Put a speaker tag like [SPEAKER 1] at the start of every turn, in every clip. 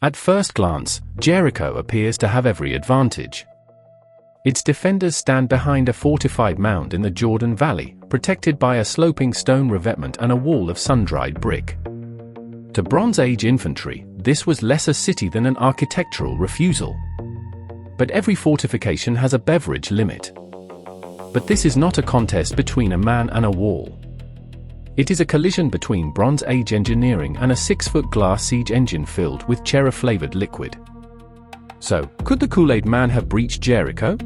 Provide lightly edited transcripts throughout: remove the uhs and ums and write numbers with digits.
[SPEAKER 1] At first glance, Jericho appears to have every advantage. Its defenders stand behind a fortified mound in the Jordan Valley, protected by a sloping stone revetment and a wall of sun-dried brick. To Bronze Age infantry, this was less a city than an architectural refusal. But every fortification has a beverage limit. But this is not a contest between a man and a wall. It is a collision between Bronze Age engineering and a 6-foot glass siege engine filled with cherry-flavored liquid. So, could the Kool-Aid Man have breached Jericho?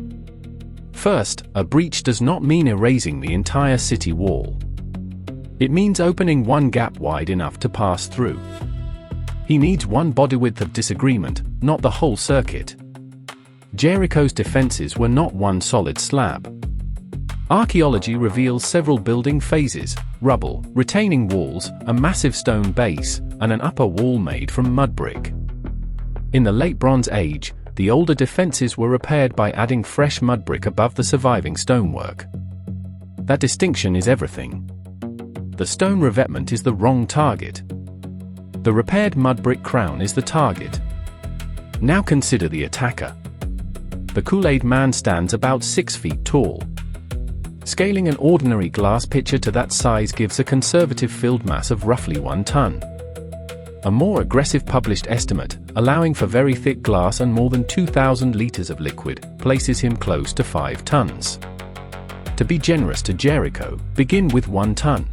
[SPEAKER 1] First, a breach does not mean erasing the entire city wall. It means opening one gap wide enough to pass through. He needs one body width of disagreement, not the whole circuit. Jericho's defenses were not one solid slab. Archaeology reveals several building phases: rubble, retaining walls, a massive stone base, and an upper wall made from mudbrick. In the late Bronze Age, the older defenses were repaired by adding fresh mudbrick above the surviving stonework. That distinction is everything. The stone revetment is the wrong target. The repaired mudbrick crown is the target. Now consider the attacker. The Kool-Aid Man stands about 6 feet tall. Scaling an ordinary glass pitcher to that size gives a conservative filled mass of roughly 1 ton. A more aggressive published estimate, allowing for very thick glass and more than 2,000 liters of liquid, places him close to 5 tons. To be generous to Jericho, begin with 1 ton.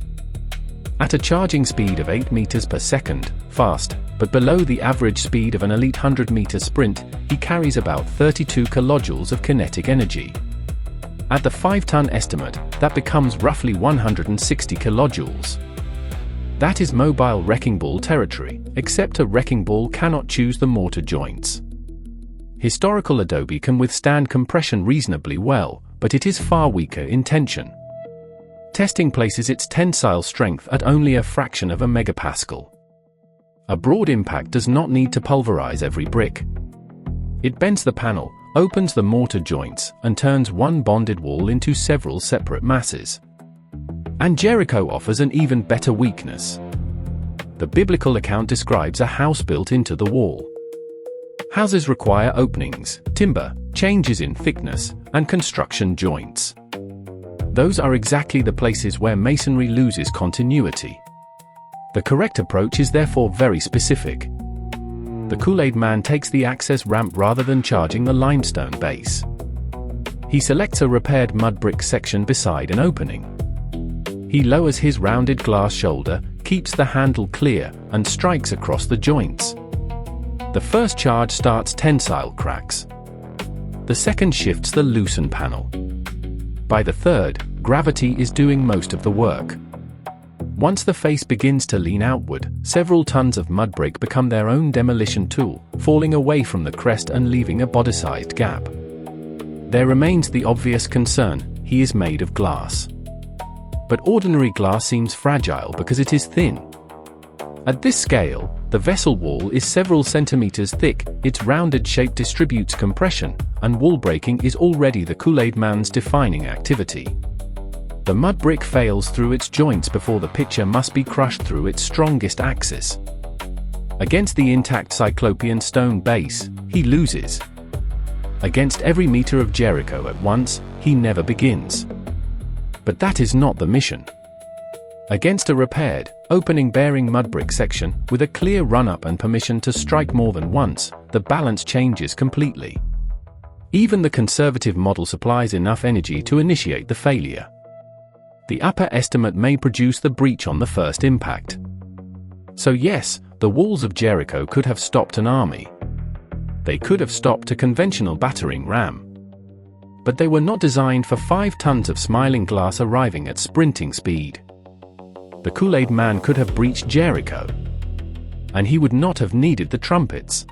[SPEAKER 1] At a charging speed of 8 meters per second, fast, but below the average speed of an elite 100-meter sprint, he carries about 32 kilojoules of kinetic energy. At the 5-ton estimate, that becomes roughly 160 kilojoules. That is mobile wrecking ball territory, except a wrecking ball cannot choose the mortar joints. Historical adobe can withstand compression reasonably well, but it is far weaker in tension. Testing places its tensile strength at only a fraction of a megapascal. A broad impact does not need to pulverize every brick. It bends the panel, opens the mortar joints, and turns one bonded wall into several separate masses. And Jericho offers an even better weakness. The biblical account describes a house built into the wall. Houses require openings, timber, changes in thickness, and construction joints. Those are exactly the places where masonry loses continuity. The correct approach is therefore very specific. The Kool-Aid Man takes the access ramp rather than charging the limestone base. He selects a repaired mudbrick section beside an opening. He lowers his rounded glass shoulder, keeps the handle clear, and strikes across the joints. The first charge starts tensile cracks. The second shifts the loosen panel. By the third, gravity is doing most of the work. Once the face begins to lean outward, several tons of mudbrick become their own demolition tool, falling away from the crest and leaving a body-sized gap. There remains the obvious concern: he is made of glass. But ordinary glass seems fragile because it is thin. At this scale, the vessel wall is several centimeters thick, its rounded shape distributes compression, and wall breaking is already the Kool-Aid Man's defining activity. The mudbrick fails through its joints before the pitcher must be crushed through its strongest axis. Against the intact cyclopean stone base, he loses. Against every meter of Jericho at once, he never begins. But that is not the mission. Against a repaired, opening-bearing mudbrick section, with a clear run-up and permission to strike more than once, the balance changes completely. Even the conservative model supplies enough energy to initiate the failure. The upper estimate may produce the breach on the first impact. So yes, the walls of Jericho could have stopped an army. They could have stopped a conventional battering ram. But they were not designed for 5 tons of smiling glass arriving at sprinting speed. The Kool-Aid Man could have breached Jericho. And he would not have needed the trumpets.